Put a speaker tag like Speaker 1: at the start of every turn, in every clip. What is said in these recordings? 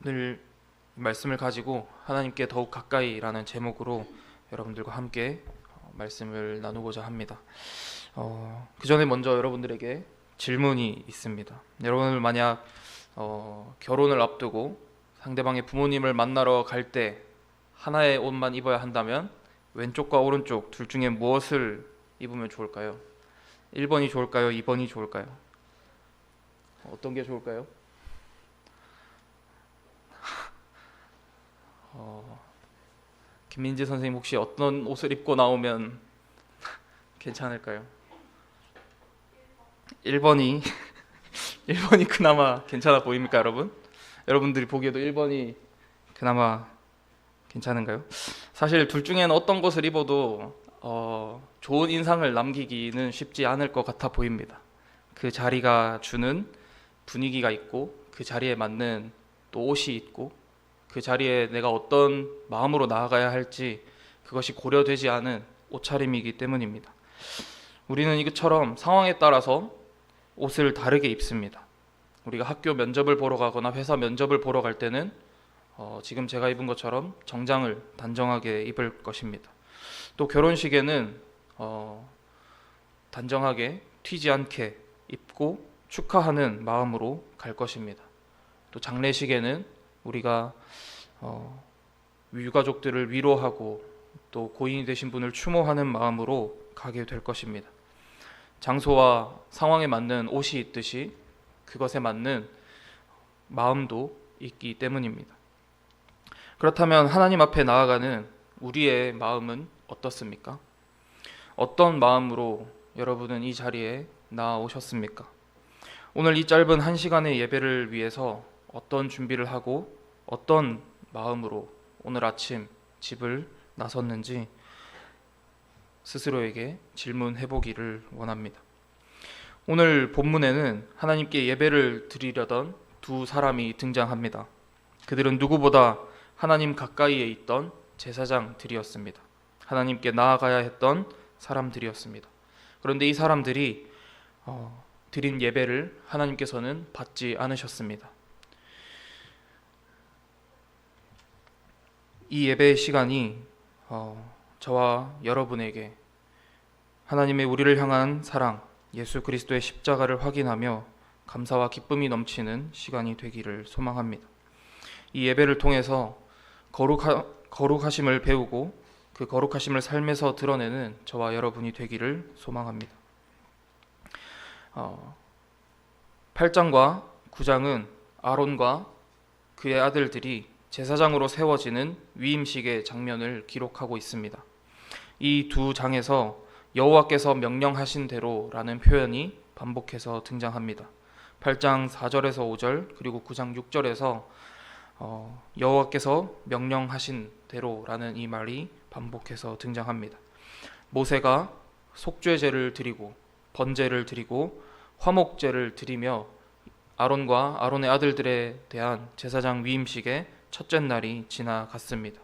Speaker 1: 오늘 말씀을 가지고 하나님께 더욱 가까이라는 제목으로 여러분들과 함께 말씀을 나누고자 합니다. 그 전에 먼저 여러분들에게 질문이 있습니다. 여러분들 만약 결혼을 앞두고 상대방의 부모님을 만나러 갈 때 하나의 옷만 입어야 한다면 왼쪽과 오른쪽 둘 중에 무엇을 입으면 좋을까요? 1번이 좋을까요? 2번이 좋을까요? 어떤 게 좋을까요? 김민지 선생님 혹시 어떤 옷을 입고 나오면 괜찮을까요? 1번이 1번이 그나마 괜찮아 보입니까, 여러분? 여러분들이 보기에도 1번이 그나마 괜찮은가요? 사실 둘 중에는 어떤 것을 입어도 좋은 인상을 남기기는 쉽지 않을 것 같아 보입니다. 그 자리가 주는 분위기가 있고 그 자리에 맞는 또 옷이 있고 그 자리에 내가 어떤 마음으로 나아가야 할지 그것이 고려되지 않은 옷차림이기 때문입니다. 우리는 이것처럼 상황에 따라서 옷을 다르게 입습니다. 우리가 학교 면접을 보러 가거나 회사 면접을 보러 갈 때는 지금 제가 입은 것처럼 정장을 단정하게 입을 것입니다. 또 결혼식에는 단정하게 튀지 않게 입고 축하하는 마음으로 갈 것입니다. 또 장례식에는 우리가 유가족들을 위로하고 또 고인이 되신 분을 추모하는 마음으로 가게 될 것입니다. 장소와 상황에 맞는 옷이 있듯이 그것에 맞는 마음도 있기 때문입니다. 그렇다면 하나님 앞에 나아가는 우리의 마음은 어떻습니까? 어떤 마음으로 여러분은 이 자리에 나아오셨습니까? 오늘 이 짧은 1시간의 예배를 위해서 어떤 준비를 하고 어떤 마음으로 오늘 아침 집을 나섰는지 스스로에게 질문해 보기를 원합니다. 오늘 본문에는 하나님께 예배를 드리려던 두 사람이 등장합니다. 그들은 누구보다 하나님 가까이에 있던 제사장들이었습니다. 하나님께 나아가야 했던 사람들이었습니다. 그런데 이 사람들이 드린 예배를 하나님께서는 받지 않으셨습니다. 이 예배의 시간이 저와 여러분에게 하나님의 우리를 향한 사랑, 예수 그리스도의 십자가를 확인하며 감사와 기쁨이 넘치는 시간이 되기를 소망합니다. 이 예배를 통해서 거룩하심을 배우고 그 거룩하심을 삶에서 드러내는 저와 여러분이 되기를 소망합니다. 8장과 9장은 아론과 그의 아들들이 제사장으로 세워지는 위임식의 장면을 기록하고 있습니다. 이 두 장에서 여호와께서 명령하신 대로라는 표현이 반복해서 등장합니다. 8장 4절에서 5절 그리고 9장 6절에서 여호와께서 명령하신 대로라는 이 말이 반복해서 등장합니다. 모세가 속죄제를 드리고 번제를 드리고 화목제를 드리며 아론과 아론의 아들들에 대한 제사장 위임식의 첫째 날이 지나갔습니다.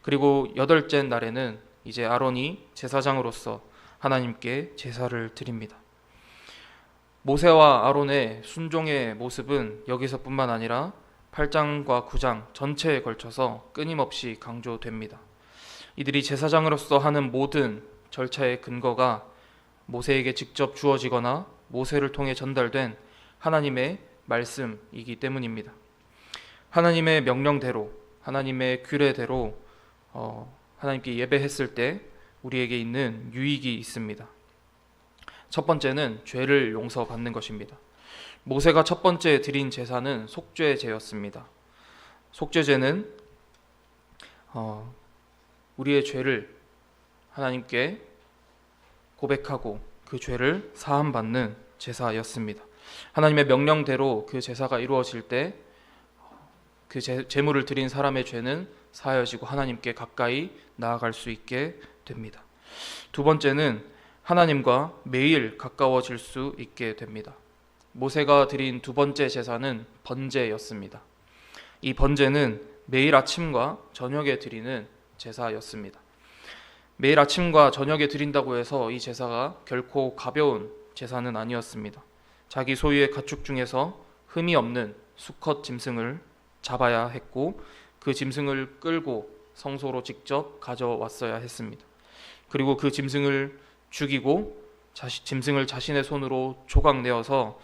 Speaker 1: 그리고 여덟째 날에는 이제 아론이 제사장으로서 하나님께 제사를 드립니다. 모세와 아론의 순종의 모습은 여기서뿐만 아니라 8장과 9장 전체에 걸쳐서 끊임없이 강조됩니다. 이들이 제사장으로서 하는 모든 절차의 근거가 모세에게 직접 주어지거나 모세를 통해 전달된 하나님의 말씀이기 때문입니다. 하나님의 명령대로, 하나님의 규례대로 하나님께 예배했을 때 우리에게 있는 유익이 있습니다. 첫 번째는 죄를 용서받는 것입니다. 모세가 첫 번째 드린 제사는 속죄제였습니다. 속죄제는 우리의 죄를 하나님께 고백하고 그 죄를 사함받는 제사였습니다. 하나님의 명령대로 그 제사가 이루어질 때 그 제물을 드린 사람의 죄는 사하여지고 하나님께 가까이 나아갈 수 있게 됩니다. 두 번째는 하나님과 매일 가까워질 수 있게 됩니다. 모세가 드린 두 번째 제사는 번제였습니다. 이 번제는 매일 아침과 저녁에 드리는 제사였습니다. 매일 아침과 저녁에 드린다고 해서 이 제사가 결코 가벼운 제사는 아니었습니다. 자기 소유의 가축 중에서 흠이 없는 수컷 짐승을 잡아야 했고 그 짐승을 끌고 성소로 직접 가져왔어야 했습니다. 그리고 그 짐승을 죽이고 짐승을 자신의 손으로 조각내어서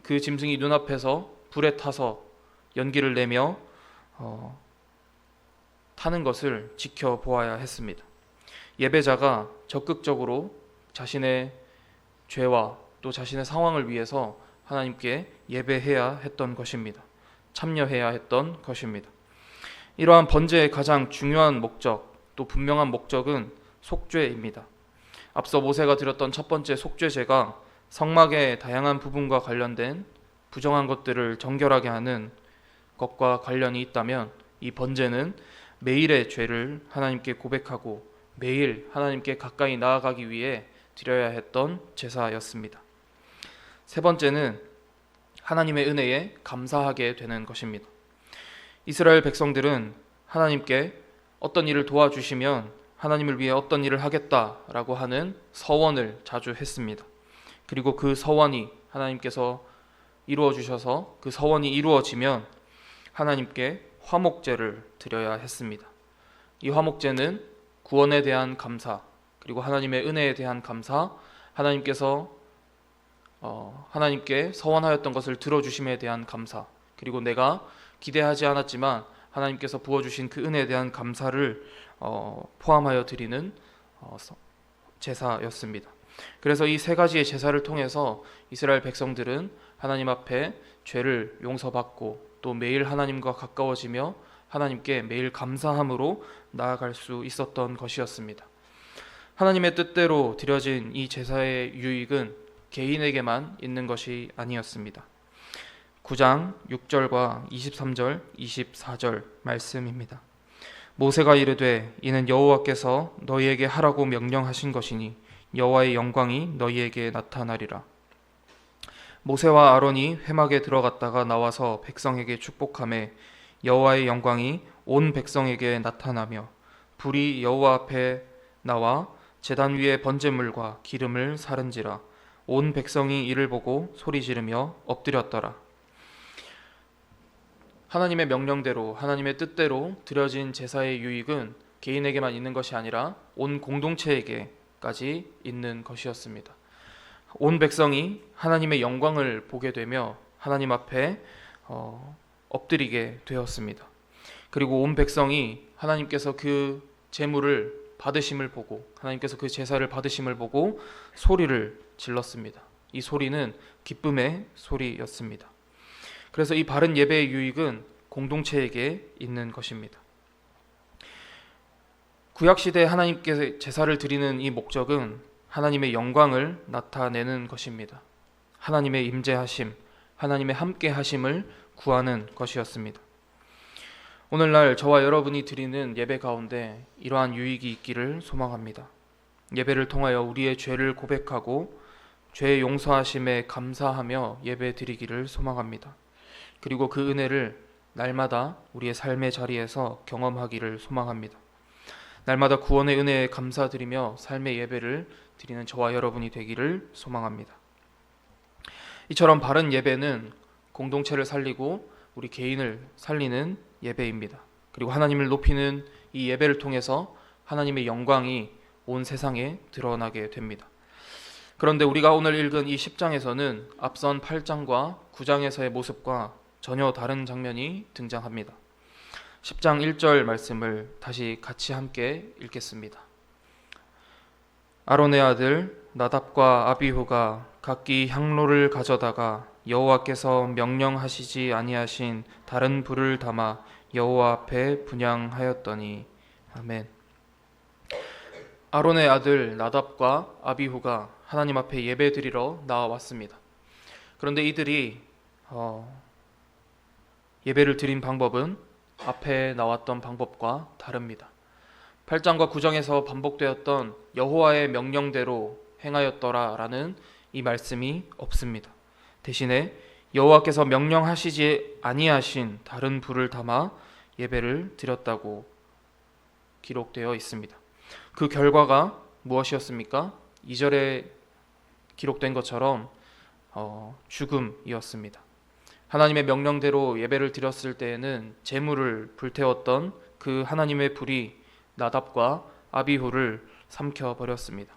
Speaker 1: 그 짐승이 눈앞에서 불에 타서 연기를 내며 타는 것을 지켜보아야 했습니다. 예배자가 적극적으로 자신의 죄와 또 자신의 상황을 위해서 하나님께 예배해야 했던 것입니다. 참여해야 했던 것입니다. 이러한 번제의 가장 중요한 목적, 또 분명한 목적은 속죄입니다. 앞서 모세가 드렸던 첫 번째 속죄제가 성막의 다양한 부분과 관련된 부정한 것들을 정결하게 하는 것과 관련이 있다면, 이 번제는 매일의 죄를 하나님께 고백하고 매일 하나님께 가까이 나아가기 위해 드려야 했던 제사였습니다. 세 번째는 하나님의 은혜에 감사하게 되는 것입니다. 이스라엘 백성들은 하나님께 어떤 일을 도와주시면 하나님을 위해 어떤 일을 하겠다라고 하는 서원을 자주 했습니다. 그리고 그 서원이 하나님께서 이루어 주셔서 그 서원이 이루어지면 하나님께 화목제를 드려야 했습니다. 이 화목제는 구원에 대한 감사, 그리고 하나님의 은혜에 대한 감사, 하나님께서 하나님께 서원하였던 것을 들어주심에 대한 감사, 그리고 내가 기대하지 않았지만 하나님께서 부어주신 그 은혜에 대한 감사를 포함하여 드리는 제사였습니다. 그래서 이 세 가지의 제사를 통해서 이스라엘 백성들은 하나님 앞에 죄를 용서받고 또 매일 하나님과 가까워지며 하나님께 매일 감사함으로 나아갈 수 있었던 것이었습니다. 하나님의 뜻대로 드려진 이 제사의 유익은 개인에게만 있는 것이 아니었습니다. 9장 6절과 23절, 24절 말씀입니다. 모세가 이르되 이는 여호와께서 너희에게 하라고 명령하신 것이니 여호와의 영광이 너희에게 나타나리라. 모세와 아론이 회막에 들어갔다가 나와서 백성에게 축복하매 여호와의 영광이 온 백성에게 나타나며 불이 여호와 앞에 나와 제단 위에 번제물과 기름을 사른지라. 온 백성이 이를 보고 소리 지르며 엎드렸더라. 하나님의 명령대로, 하나님의 뜻대로 드려진 제사의 유익은 개인에게만 있는 것이 아니라 온 공동체에게까지 있는 것이었습니다. 온 백성이 하나님의 영광을 보게 되며 하나님 앞에 엎드리게 되었습니다. 그리고 온 백성이 하나님께서 그 제물을 받으심을 보고, 하나님께서 그 제사를 받으심을 보고 소리를 질렀습니다. 이 소리는 기쁨의 소리였습니다. 그래서 이 바른 예배의 유익은 공동체에게 있는 것입니다. 구약시대에 하나님께 제사를 드리는 이 목적은 하나님의 영광을 나타내는 것입니다. 하나님의 임재하심, 하나님의 함께하심을 구하는 것이었습니다. 오늘날 저와 여러분이 드리는 예배 가운데 이러한 유익이 있기를 소망합니다. 예배를 통하여 우리의 죄를 고백하고 죄의 용서하심에 감사하며 예배 드리기를 소망합니다. 그리고 그 은혜를 날마다 우리의 삶의 자리에서 경험하기를 소망합니다. 날마다 구원의 은혜에 감사드리며 삶의 예배를 드리는 저와 여러분이 되기를 소망합니다. 이처럼 바른 예배는 공동체를 살리고 우리 개인을 살리는 예배입니다. 그리고 하나님을 높이는 이 예배를 통해서 하나님의 영광이 온 세상에 드러나게 됩니다. 그런데 우리가 오늘 읽은 이 10장에서는 앞선 8장과 9장에서의 모습과 전혀 다른 장면이 등장합니다. 10장 1절 말씀을 다시 같이 함께 읽겠습니다. 아론의 아들 나답과 아비후가 각기 향로를 가져다가 여호와께서 명령하시지 아니하신 다른 불을 담아 여호와 앞에 분향하였더니. 아멘. 아론의 아들 나답과 아비후가 하나님 앞에 예배드리러 나왔습니다. 그런데 이들이 예배를 드린 방법은 앞에 나왔던 방법과 다릅니다. 8장과 9장에서 반복되었던 여호와의 명령대로 행하였더라라는 이 말씀이 없습니다. 대신에 여호와께서 명령하시지 아니하신 다른 불을 담아 예배를 드렸다고 기록되어 있습니다. 그 결과가 무엇이었습니까? 2절에 기록된 것처럼 죽음이었습니다. 하나님의 명령대로 예배를 드렸을 때에는 제물을 불태웠던 그 하나님의 불이 나답과 아비후를 삼켜 버렸습니다.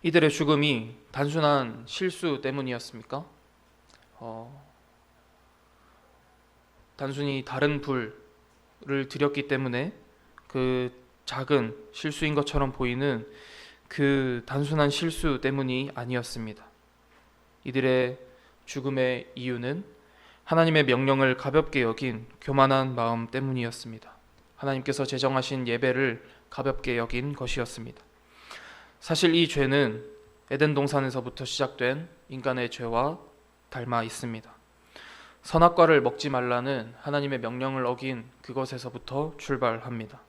Speaker 1: 이들의 죽음이 단순한 실수 때문이었습니까? 단순히 다른 불을 드렸기 때문에 그 작은 실수인 것처럼 보이는 그 단순한 실수 때문이 아니었습니다. 이들의 죽음의 이유는 하나님의 명령을 가볍게 여긴 교만한 마음 때문이었습니다. 하나님께서 제정하신 예배를 가볍게 여긴 것이었습니다. 사실 이 죄는 에덴 동산에서부터 시작된 인간의 죄와 닮아 있습니다. 선악과를 먹지 말라는 하나님의 명령을 어긴 그것에서부터 출발합니다.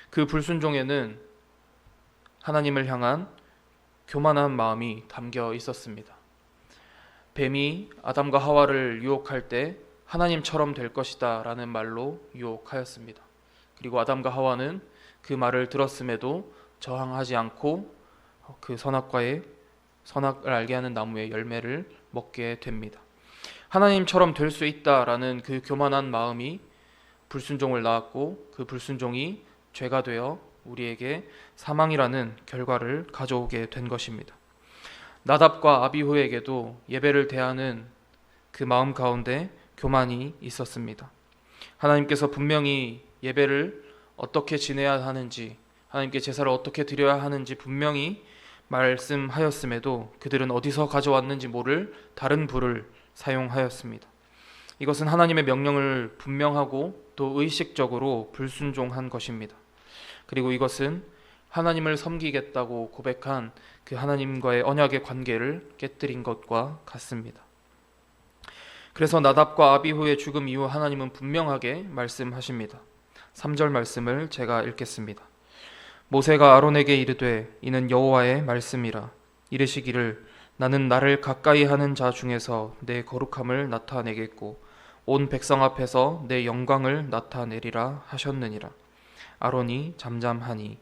Speaker 1: 그 불순종에는 하나님을 향한 교만한 마음이 담겨 있었습니다. 뱀이 아담과 하와를 유혹할 때 하나님처럼 될 것이다 라는 말로 유혹하였습니다. 그리고 아담과 하와는 그 말을 들었음에도 저항하지 않고 그 선악을 알게 하는 나무의 열매를 먹게 됩니다. 하나님처럼 될 수 있다라는 그 교만한 마음이 불순종을 낳았고 그 불순종이 죄가 되어 우리에게 사망이라는 결과를 가져오게 된 것입니다. 나답과 아비후에게도 예배를 대하는 그 마음 가운데 교만이 있었습니다. 하나님께서 분명히 예배를 어떻게 지내야 하는지, 하나님께 제사를 어떻게 드려야 하는지 분명히 말씀하였음에도 그들은 어디서 가져왔는지 모를 다른 불을 사용하였습니다. 이것은 하나님의 명령을 분명하고 또 의식적으로 불순종한 것입니다. 그리고 이것은 하나님을 섬기겠다고 고백한 그 하나님과의 언약의 관계를 깨뜨린 것과 같습니다. 그래서 나답과 아비후의 죽음 이후 하나님은 분명하게 말씀하십니다. 3절 말씀을 제가 읽겠습니다. 모세가 아론에게 이르되 이는 여호와의 말씀이라. 이르시기를 나는 나를 가까이 하는 자 중에서 내 거룩함을 나타내겠고 온 백성 앞에서 내 영광을 나타내리라 하셨느니라. 아론이 잠잠하니.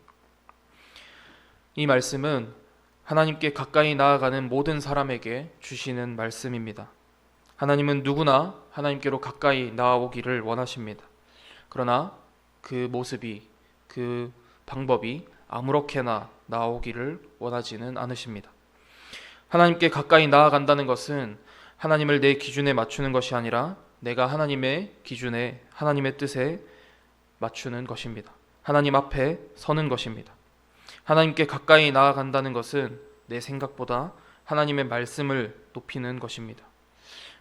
Speaker 1: 이 말씀은 하나님께 가까이 나아가는 모든 사람에게 주시는 말씀입니다. 하나님은 누구나 하나님께로 가까이 나아오기를 원하십니다. 그러나 그 모습이, 그 방법이 아무렇게나 나아오기를 원하지는 않으십니다. 하나님께 가까이 나아간다는 것은 하나님을 내 기준에 맞추는 것이 아니라 내가 하나님의 기준에, 하나님의 뜻에 맞추는 것입니다. 하나님 앞에 서는 것입니다. 하나님께 가까이 나아간다는 것은 내 생각보다 하나님의 말씀을 높이는 것입니다.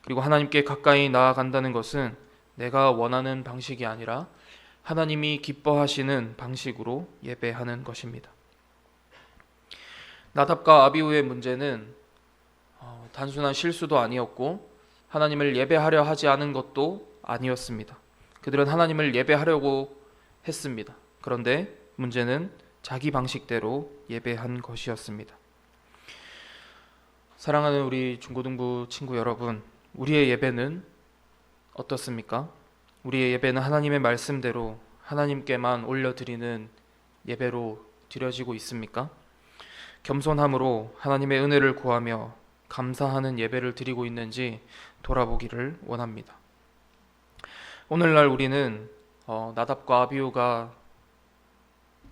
Speaker 1: 그리고 하나님께 가까이 나아간다는 것은 내가 원하는 방식이 아니라 하나님이 기뻐하시는 방식으로 예배하는 것입니다. 나답과 아비후의 문제는 단순한 실수도 아니었고 하나님을 예배하려 하지 않은 것도 아니었습니다. 그들은 하나님을 예배하려고 했습니다. 그런데 문제는 자기 방식대로 예배한 것이었습니다. 사랑하는 우리 중고등부 친구 여러분, 우리의 예배는 어떻습니까? 우리의 예배는 하나님의 말씀대로 하나님께만 올려드리는 예배로 드려지고 있습니까? 겸손함으로 하나님의 은혜를 구하며 감사하는 예배를 드리고 있는지 돌아보기를 원합니다. 오늘날 우리는 나답과 아비후가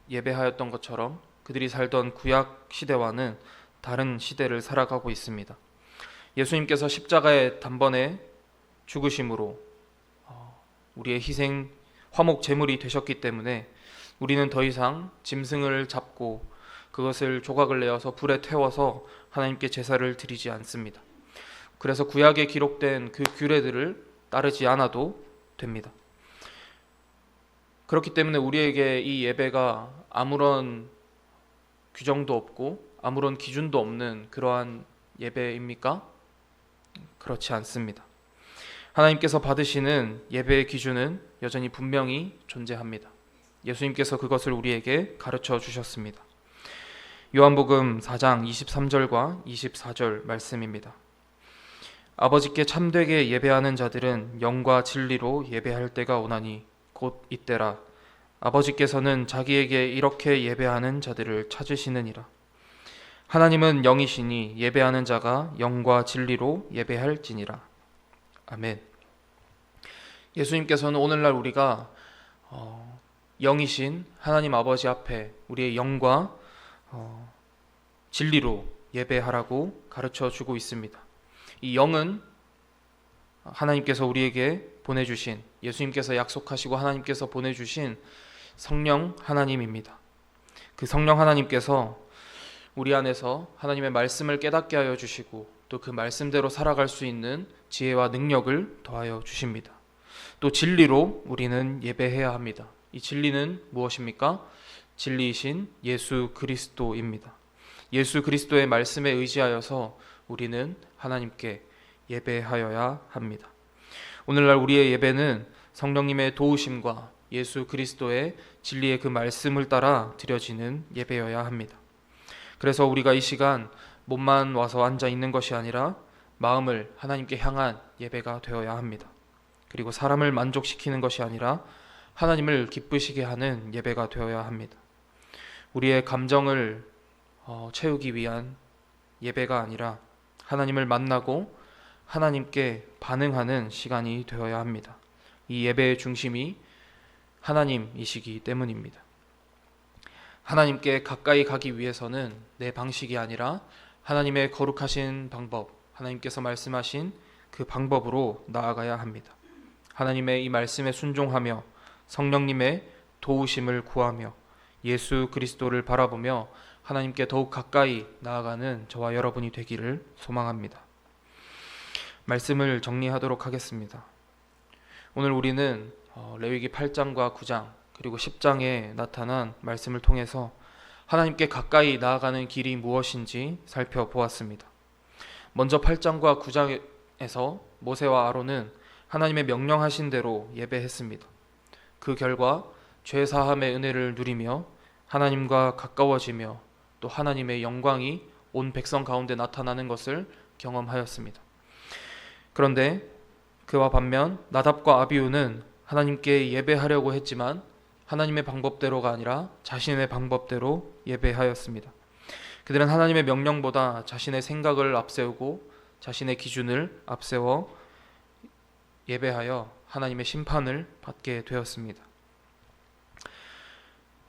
Speaker 1: 예배하였던 것처럼 그들이 살던 구약 시대와는 다른 시대를 살아가고 있습니다. 예수님께서 십자가의 단번에 죽으심으로 우리의 희생 화목 제물이 되셨기 때문에 우리는 더 이상 짐승을 잡고 그것을 조각을 내어서 불에 태워서 하나님께 제사를 드리지 않습니다. 그래서 구약에 기록된 그 규례들을 따르지 않아도 됩니다. 그렇기 때문에 우리에게 이 예배가 아무런 규정도 없고 아무런 기준도 없는 그러한 예배입니까? 그렇지 않습니다. 하나님께서 받으시는 예배의 기준은 여전히 분명히 존재합니다. 예수님께서 그것을 우리에게 가르쳐 주셨습니다. 요한복음 4장 23절과 24절 말씀입니다. 아버지께 참되게 예배하는 자들은 영과 진리로 예배할 때가 오나니 곧 이때라. 아버지께서는 자기에게 이렇게 예배하는 자들을 찾으시느니라. 하나님은 영이시니 예배하는 자가 영과 진리로 예배할지니라. 아멘. 예수님께서는 오늘날 우리가 영이신 하나님 아버지 앞에 우리의 영과 진리로 예배하라고 가르쳐 주고 있습니다. 이 영은 하나님께서 우리에게 보내주신, 예수님께서 약속하시고 하나님께서 보내주신 성령 하나님입니다. 그 성령 하나님께서 우리 안에서 하나님의 말씀을 깨닫게 하여 주시고 또 그 말씀대로 살아갈 수 있는 지혜와 능력을 더하여 주십니다. 또 진리로 우리는 예배해야 합니다. 이 진리는 무엇입니까? 진리이신 예수 그리스도입니다. 예수 그리스도의 말씀에 의지하여서 우리는 하나님께 예배하여야 합니다. 오늘날 우리의 예배는 성령님의 도우심과 예수 그리스도의 진리의 그 말씀을 따라 드려지는 예배여야 합니다. 그래서 우리가 이 시간 몸만 와서 앉아 있는 것이 아니라 마음을 하나님께 향한 예배가 되어야 합니다. 그리고 사람을 만족시키는 것이 아니라 하나님을 기쁘시게 하는 예배가 되어야 합니다. 우리의 감정을 채우기 위한 예배가 아니라 하나님을 만나고 하나님께 반응하는 시간이 되어야 합니다. 이 예배의 중심이 하나님이시기 때문입니다. 하나님께 가까이 가기 위해서는 내 방식이 아니라 하나님의 거룩하신 방법, 하나님께서 말씀하신 그 방법으로 나아가야 합니다. 하나님의 이 말씀에 순종하며 성령님의 도우심을 구하며 예수 그리스도를 바라보며 하나님께 더욱 가까이 나아가는 저와 여러분이 되기를 소망합니다. 말씀을 정리하도록 하겠습니다. 오늘 우리는 레위기 8장과 9장 그리고 10장에 나타난 말씀을 통해서 하나님께 가까이 나아가는 길이 무엇인지 살펴보았습니다. 먼저 8장과 9장에서 모세와 아론은 하나님의 명령하신 대로 예배했습니다. 그 결과 죄사함의 은혜를 누리며 하나님과 가까워지며 또 하나님의 영광이 온 백성 가운데 나타나는 것을 경험하였습니다. 그런데 그와 반면 나답과 아비후는 하나님께 예배하려고 했지만 하나님의 방법대로가 아니라 자신의 방법대로 예배하였습니다. 그들은 하나님의 명령보다 자신의 생각을 앞세우고 자신의 기준을 앞세워 예배하여 하나님의 심판을 받게 되었습니다.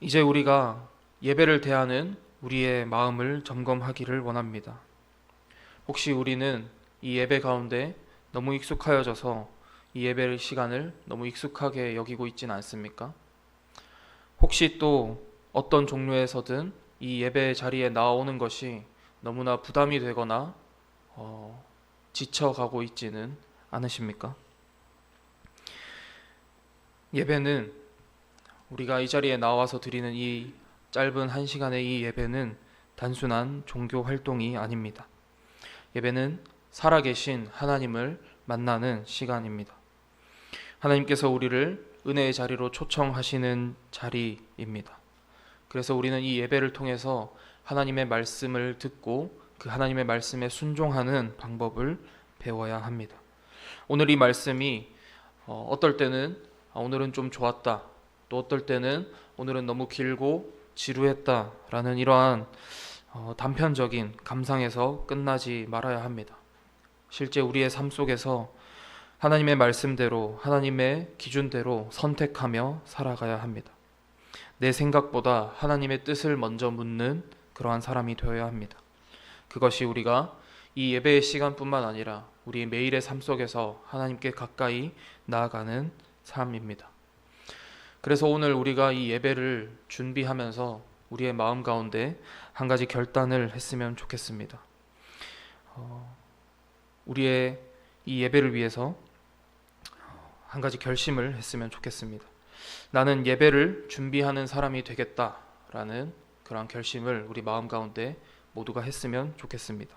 Speaker 1: 이제 우리가 예배를 대하는 우리의 마음을 점검하기를 원합니다. 혹시 우리는 이 예배 가운데 너무 익숙하여져서 이 예배 시간을 너무 익숙하게 여기고 있지는 않습니까? 혹시 또 어떤 종류에서든 이 예배 자리에 나오는 것이 너무나 부담이 되거나 지쳐가고 있지는 않으십니까? 예배는 우리가 이 자리에 나와서 드리는 이 짧은 1시간의 이 예배는 단순한 종교 활동이 아닙니다. 예배는 살아계신 하나님을 만나는 시간입니다. 하나님께서 우리를 은혜의 자리로 초청하시는 자리입니다. 그래서 우리는 이 예배를 통해서 하나님의 말씀을 듣고 그 하나님의 말씀에 순종하는 방법을 배워야 합니다. 오늘 이 말씀이 어떨 때는 오늘은 좀 좋았다, 또 어떨 때는 오늘은 너무 길고 지루했다라는 이러한 단편적인 감상에서 끝나지 말아야 합니다. 실제 우리의 삶 속에서 하나님의 말씀대로 하나님의 기준대로 선택하며 살아가야 합니다. 내 생각보다 하나님의 뜻을 먼저 묻는 그러한 사람이 되어야 합니다. 그것이 우리가 이 예배의 시간뿐만 아니라 우리 매일의 삶 속에서 하나님께 가까이 나아가는 삶입니다. 그래서 오늘 우리가 이 예배를 준비하면서 우리의 마음 가운데 한 가지 결단을 했으면 좋겠습니다. 우리의 이 예배를 위해서 한 가지 결심을 했으면 좋겠습니다. 나는 예배를 준비하는 사람이 되겠다라는 그런 결심을 우리 마음 가운데 모두가 했으면 좋겠습니다.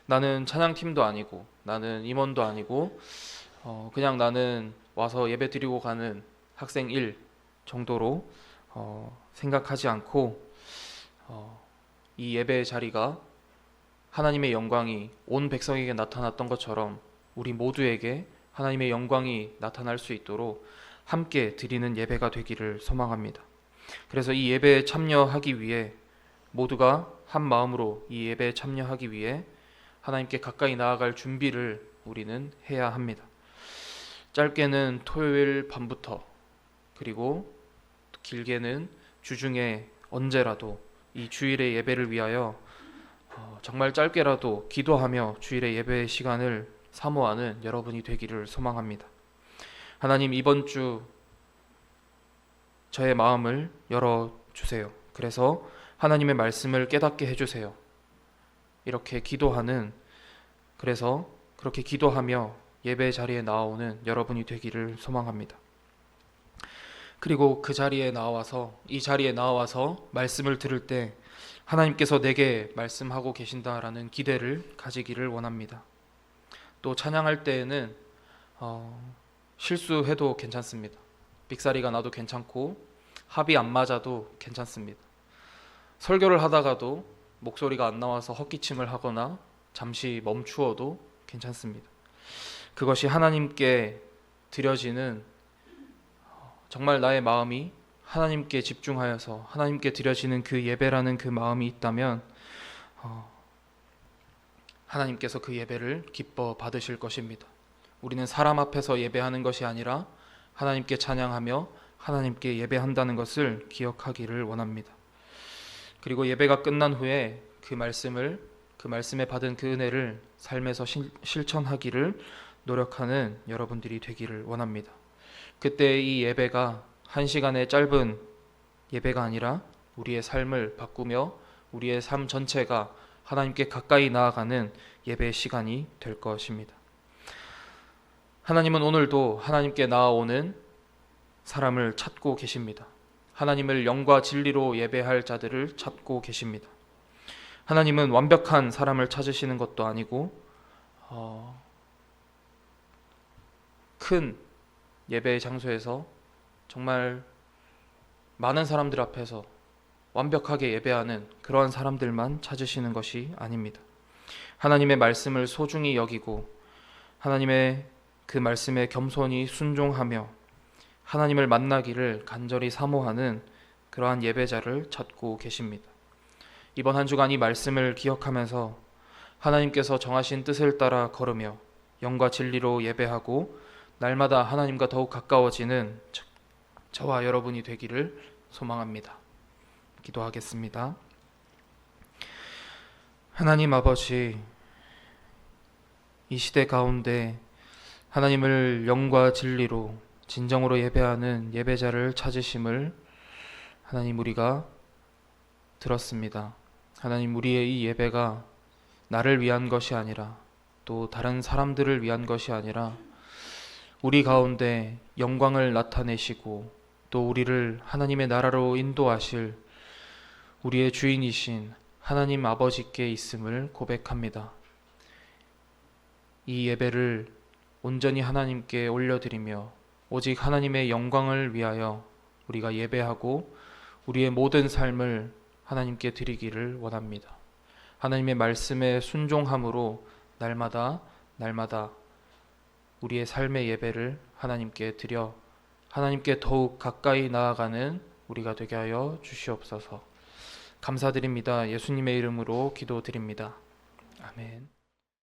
Speaker 1: 나는 찬양팀도 아니고 나는 임원도 아니고 그냥 나는 와서 예배 드리고 가는 학생 1 정도로 생각하지 않고 이 예배의 자리가 하나님의 영광이 온 백성에게 나타났던 것처럼 우리 모두에게 하나님의 영광이 나타날 수 있도록 함께 드리는 예배가 되기를 소망합니다. 그래서 이 예배에 참여하기 위해 모두가 한 마음으로 이 예배에 참여하기 위해 하나님께 가까이 나아갈 준비를 우리는 해야 합니다. 짧게는 토요일 밤부터, 그리고 길게는 주중에 언제라도 이 주일의 예배를 위하여 정말 짧게라도 기도하며 주일의 예배 시간을 사모하는 여러분이 되기를 소망합니다. 하나님, 이번 주 저의 마음을 열어주세요. 그래서 하나님의 말씀을 깨닫게 해주세요. 이렇게 기도하는, 그래서 그렇게 기도하며 예배 자리에 나오는 여러분이 되기를 소망합니다. 그리고 그 자리에 나와서, 이 자리에 나와서 말씀을 들을 때 하나님께서 내게 말씀하고 계신다라는 기대를 가지기를 원합니다. 또 찬양할 때에는 실수해도 괜찮습니다. 삑사리가 나도 괜찮고 합이 안 맞아도 괜찮습니다. 설교를 하다가도 목소리가 안 나와서 헛기침을 하거나 잠시 멈추어도 괜찮습니다. 그것이 하나님께 드려지는, 정말 나의 마음이 하나님께 집중하여서 하나님께 드려지는 그 예배라는 그 마음이 있다면 하나님께서 그 예배를 기뻐 받으실 것입니다. 우리는 사람 앞에서 예배하는 것이 아니라 하나님께 찬양하며 하나님께 예배한다는 것을 기억하기를 원합니다. 그리고 예배가 끝난 후에 그 말씀에 받은 그 은혜를 삶에서 실천하기를 노력하는 여러분들이 되기를 원합니다. 그때 이 예배가 한 시간의 짧은 예배가 아니라 우리의 삶을 바꾸며 우리의 삶 전체가 하나님께 가까이 나아가는 예배의 시간이 될 것입니다. 하나님은 오늘도 하나님께 나아오는 사람을 찾고 계십니다. 하나님을 영과 진리로 예배할 자들을 찾고 계십니다. 하나님은 완벽한 사람을 찾으시는 것도 아니고 큰 예배의 장소에서 정말 많은 사람들 앞에서 완벽하게 예배하는 그러한 사람들만 찾으시는 것이 아닙니다. 하나님의 말씀을 소중히 여기고 하나님의 그 말씀에 겸손히 순종하며 하나님을 만나기를 간절히 사모하는 그러한 예배자를 찾고 계십니다. 이번 한 주간 이 말씀을 기억하면서 하나님께서 정하신 뜻을 따라 걸으며 영과 진리로 예배하고 날마다 하나님과 더욱 가까워지는 저와 여러분이 되기를 소망합니다. 기도하겠습니다. 하나님 아버지, 이 시대 가운데 하나님을 영과 진리로 진정으로 예배하는 예배자를 찾으심을 하나님 우리가 들었습니다. 하나님, 우리의 이 예배가 나를 위한 것이 아니라 또 다른 사람들을 위한 것이 아니라 우리 가운데 영광을 나타내시고 또 우리를 하나님의 나라로 인도하실 우리의 주인이신 하나님 아버지께 있음을 고백합니다. 이 예배를 온전히 하나님께 올려드리며 오직 하나님의 영광을 위하여 우리가 예배하고 우리의 모든 삶을 하나님께 드리기를 원합니다. 하나님의 말씀에 순종함으로 날마다 우리의 삶의 예배를 하나님께 드려 하나님께 더욱 가까이 나아가는 우리가 되게 하여 주시옵소서. 감사드립니다. 예수님의 이름으로 기도드립니다. 아멘.